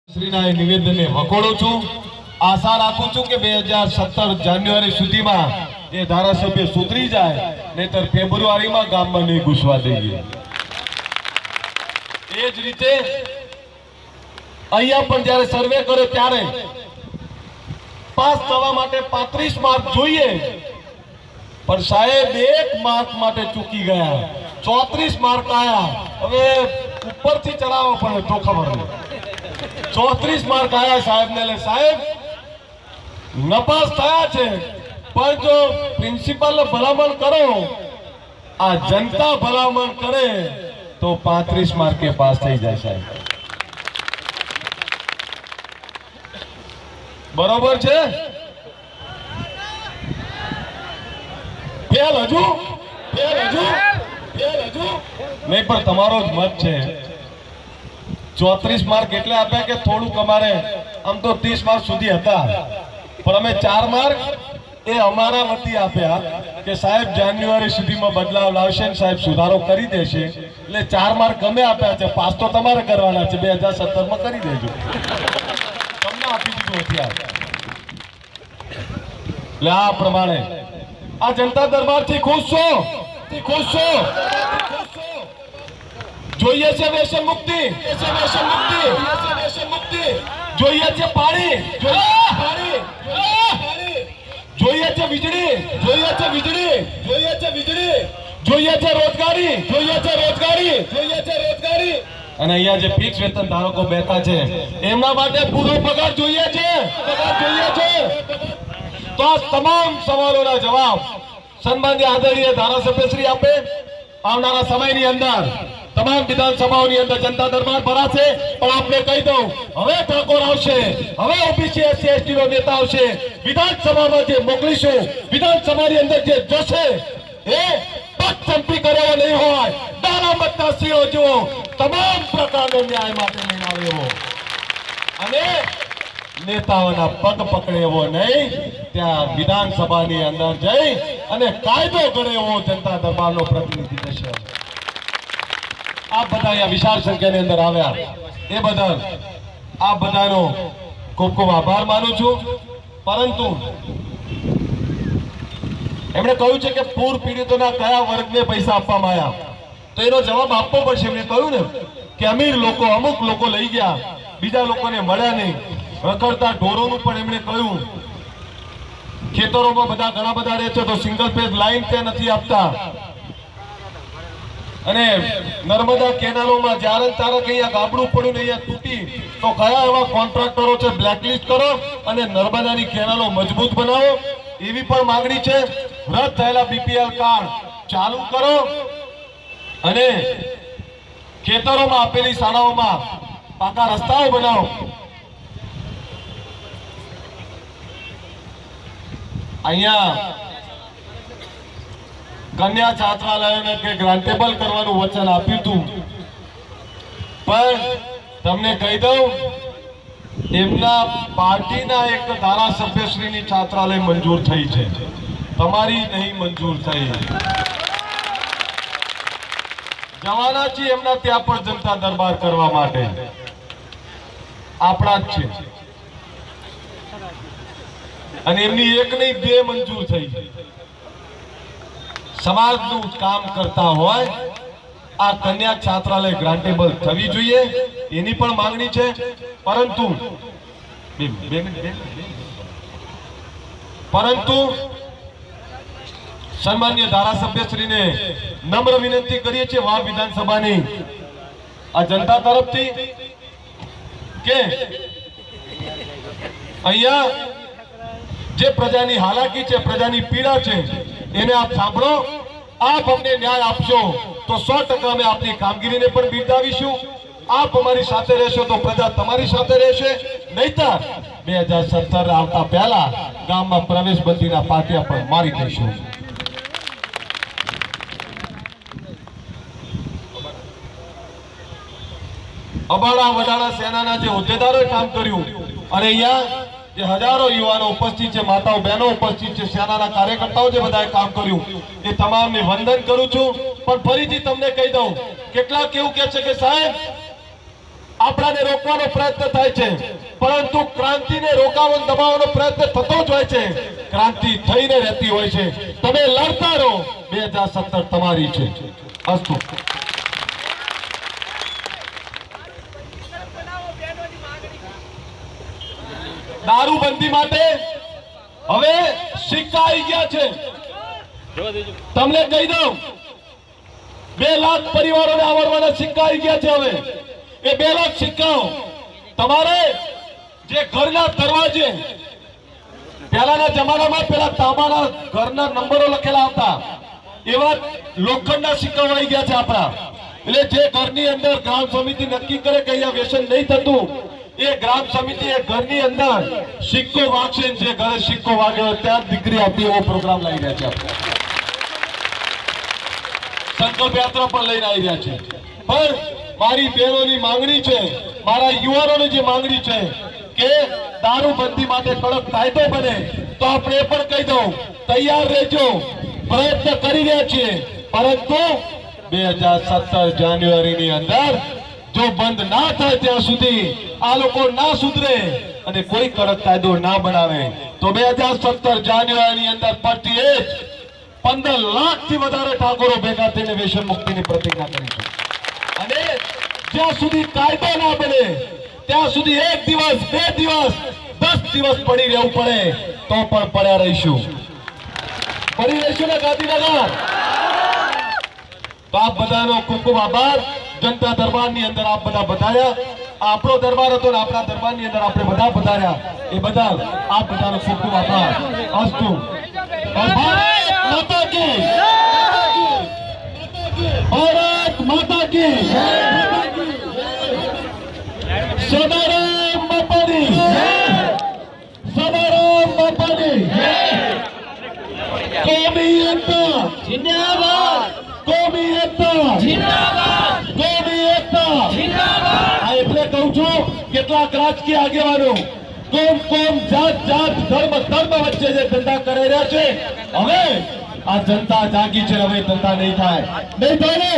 શ્રીના નિવેદનને વખોડું છું। આશા રાખું છું કે 2017 જાન્યુઆરી સુધીમાં એ ધારાસભ્ય સુધરી જાય, નહીતર ફેબ્રુઆરીમાં ગામમાં નહીં ઘૂસવા દઈએ। એ જ રીતે અહીંયા પણ જ્યારે સર્વે કર્યો ત્યારે પાસ થવા માટે 35 માર્ક જોઈએ, પણ સાહેબ 1 માર્ક માટે ચૂકી ગયા, 34 માર્ક આયા। હવે ઉપરથી ચડાવવો પડે તો ખબર નહીં, 34 માર્ક आया साहेब ने ले साहेब नपास થયા છે, પણ જો પ્રિન્સિપલ ભલામણ કરો, આ જનતા ભલામણ કરે તો 35 માર્કે પાસ થઈ જાય સાહેબ। બરોબર છે? ફેલ હજુ નહીં, પણ તમારો જ મત છે। 34 માર્ક એટલે આપ્યા કે થોડુંક અમારે આમ તો 30 માર્ક સુધી હતા, પણ અમે 4 માર્ક એ અમારા વતી આપ્યા કે સાહેબ જાન્યુઆરી સુધીમાં બદલાવ લાવશે ને સાહેબ સુધારો કરી દેશે, એટલે 4 માર્ક અમે આપ્યા છે। પાસ તો તમારે કરવાના છે, 2017 માં કરી દેજો, તમને આપી દીધું હથિયાર। એટલે આ પ્રમાણે આ જનતા દરબારથી ખુશ છો? જોઈએ છે વ્યસન મુક્તિ, જોઈએ છે પાણી, જોઈએ છે વીજળી, જોઈએ છે રોજગારી, અને અહીંયા જે ફિક્સ વેતન ધારકો બેઠા છે એમના માટે પૂરો પગાર જોઈએ છે। તો આ તમામ સવાલોના જવાબ સન્માનીય આદરણીય ધારાસભ્ય શ્રી આપે। આવનારા સમયની અંદર તમામ વિધાનસભાઓની અંદર જનતા દરબાર ભરાશે, પણ આપને કહી દઉં હવે ઠાકોર આવશે, હવે ઓબીસી એસસી એસટી નો નેતા આવશે, વિધાનસભામાં જે મોકલીશું, વિધાનસભાની અંદર જે જશે એ પક્ષચંપી કરેલો નહીં હોય, દારા મતના સિંહો જેવો તમામ પ્રકારનો ન્યાય માટે લઈને આવે એવો, અને નેતાઓના પગ પકડે એવો નહીં, ત્યાં વિધાનસભાની અંદર જઈ અને કાયદો કરે એવો જનતા દરબારનો પ્રતિનિધિ થશે। આ બધા અહીંયા વિશાળ સંખ્યાની અંદર આવ્યા એ બદલ આ બધાનો ખૂબ ખૂબ આભાર માનું છું। પરંતુ એમણે કહ્યું છે કે પૂર પીડિતોના કયા વર્ગને પૈસા આપવામાં આવ્યા, તો એનો જવાબ આપવો પડશે। એમણે કહ્યું ને કે અમીર લોકો અમુક લોકો લઈ ગયા, બીજા લોકોને મળ્યા નહીં। રખડતા ઢોરોનું પણ એમણે કહ્યું, ખેતરોમાં બધા ઘણા બધા રહે છે તો સિંગલ ફેઝ લાઈન ત્યાં નથી આપતા, અને નર્મદા કેનાલોમાં જ્યારે તારે અહીંયા ગાબડું પડ્યું ને અહીંયા તૂટી, તો કયા એવા કોન્ટ્રાક્ટરો છે બ્લેકલિસ્ટ કરો અને નર્મદાની કેનાલો મજબૂત બનાવો, એવી પણ માંગણી છે। રદ થયેલા બીપીએલ કાર્ડ ચાલુ કરો અને ખેતરોમાં આપેલી શાળાઓમાં પાકા રસ્તાઓ બનાવો। અહીંયા કન્યા છાત્રાલયોને કે ગ્રાન્ટેબલ કરવાનું વચન આપ્યું હતું, પણ તમને કહી દઉં એમના પાર્ટીના એક ધારાસભ્યશ્રીની છાત્રાલય મંજૂર થઈ છે, તમારી નહીં મંજૂર થઈ। જવાના છીએ એમના ત્યાં પણ જનતા દરબાર કરવા માટે, આપણા જ છે, અને એમની એક નહીં 2 મંજૂર થઈ। સમાજનું કામ કરતા હોય આ કન્યા છાત્રાલય ગ્રાન્ટેબલ થવી જોઈએ, એની પણ માંગણી છે। પરંતુ સન્માનીય ધારાસભ્યશ્રીને નમ્ર વિનંતી કરીએ છીએ વાવ વિધાનસભાની આ જનતા તરફથી કે અહીંયા જે પ્રજાની હાલાકી છે, પ્રજાની પીડા છે, એને આપ સાંભળો, આપ અમને ન્યાય આપશો તો 100% અમે આપની કામગીરીને પણ બિરદાવીશું। આપ અમારી સાથે રહેશો તો પ્રજા તમારી સાથે રહેશે, નહીતર 2017 આવતા પહેલા ગામમાં પ્રવેશબંધીના પાટિયા પણ મારી દઈશું। અબાડા વડાળા સેનાના જે હોદ્દેદારોએ કામ કર્યું, અને અહીંયા જે હજારો યુવાનો ઉપસ્થિત છે, માતાઓ બહેનો ઉપસ્થિત છે, સેનાના કાર્યકર્તાઓ જે બધાએ કામ કર્યું એ તમામને વંદન કરું છું। પણ ફરીથી તમને કહી દઉં, કેટલાક એવું કહે છે કે સાહેબ આપણાને રોકવાનો પ્રયત્ન થાય છે, પરંતુ ક્રાંતિને રોકવાનો દબાવવાનો પ્રયત્ન થતો જ હોય છે. ક્રાંતિ થઈને રહેતી હોય છે. તમે લડતા રહો, 2017 તમારી છે. અસ્તુ. દારૂબંધી માટે હવે સિક્કા આવી ગયા છે. તમને કહી દઉં, 2 લાખ પરિવારોને આવરવાના સિક્કા આવી ગયા છે. હવે એ 2 લાખ સિક્કાઓ તમારે જે ઘરના દરવાજે, પહેલાના જમાનામાં પેલા તાંબાના ઘરના નંબરો લખેલા હતા, એવા લોખંડના સિક્કાઓ આવી ગયા છે આપણા. એટલે જે ઘરની અંદર ગ્રામ સમિતિ નક્કી કરે કે અહીંયા વ્યસન નહીં થતું, એ ગ્રામ સમિતિ એ ઘરની અંદર સિક્કો વાગશે. જે ઘરે સિક્કો વાગ્યો ત્યાં દીકરી આપી એવો પ્રોગ્રામ લઈ રહ્યા છે. સંકલ્પ યાત્રા પણ લઈને આવી રહ્યા છે. પણ મારી બહેનોની માંગણી છે, મારા યુવાનોની જે માંગણી છે કે દારૂબંધી માટે કડક કાયદો બને, તો આપણે એ પણ કહી દઉં, તૈયાર રહેજો, પ્રયત્ન કરી રહ્યા છીએ. પરંતુ 2017 જાન્યુઆરીની અંદર જો બંધ ના થાય ત્યાં સુધી, આ લોકો ના સુધરે અને કોઈ કડક કાયદો ના બનાવે, તો 2017 જાન્યુઆરીની અંદર પરથી 15 લાખથી વધારે ઠાકોરો ભેગા થઈને વ્યસન મુક્તિની પ્રતિજ્ઞા કરીશું. અને જ્યાં સુધી કાયદો ના બને ત્યાં સુધી 1 દિવસ, 2 દિવસ, 10 દિવસ પડી રહેવું પડે તો પણ પડ્યા રહીશું. પડી રહીશું ને ગાંધીનગર? તો આપ બધાનો ખૂબ ખૂબ આભાર. જનતા દરબારની અંદર આપ બધા બધાયા. આપણો દરબાર હતો ને આપણા દરબારની અંદર આપણે બધા બધાયા. એ બદલ આપ બધાનો ખૂબ ખૂબ આભાર. અસ્તુ. ભારત માતા કી જય. ભારત માતા કી જય. સદારામ બાપાની જય. સદારામ બાપાની જય. કોમી એકતા જિંદાબાદ. કોમી એકતા જિંદાબાદ. કોમી એકતા જિંદાબાદ. આ એટલે કહું છું, કેટલાક રાજકીય આગેવાનો કોમ જાત ધર્મ વચ્ચે જે ધંધા કરી રહ્યા છે, હવે આ જનતા જાગી છે. હવે ધંધા નહીં થાય ને.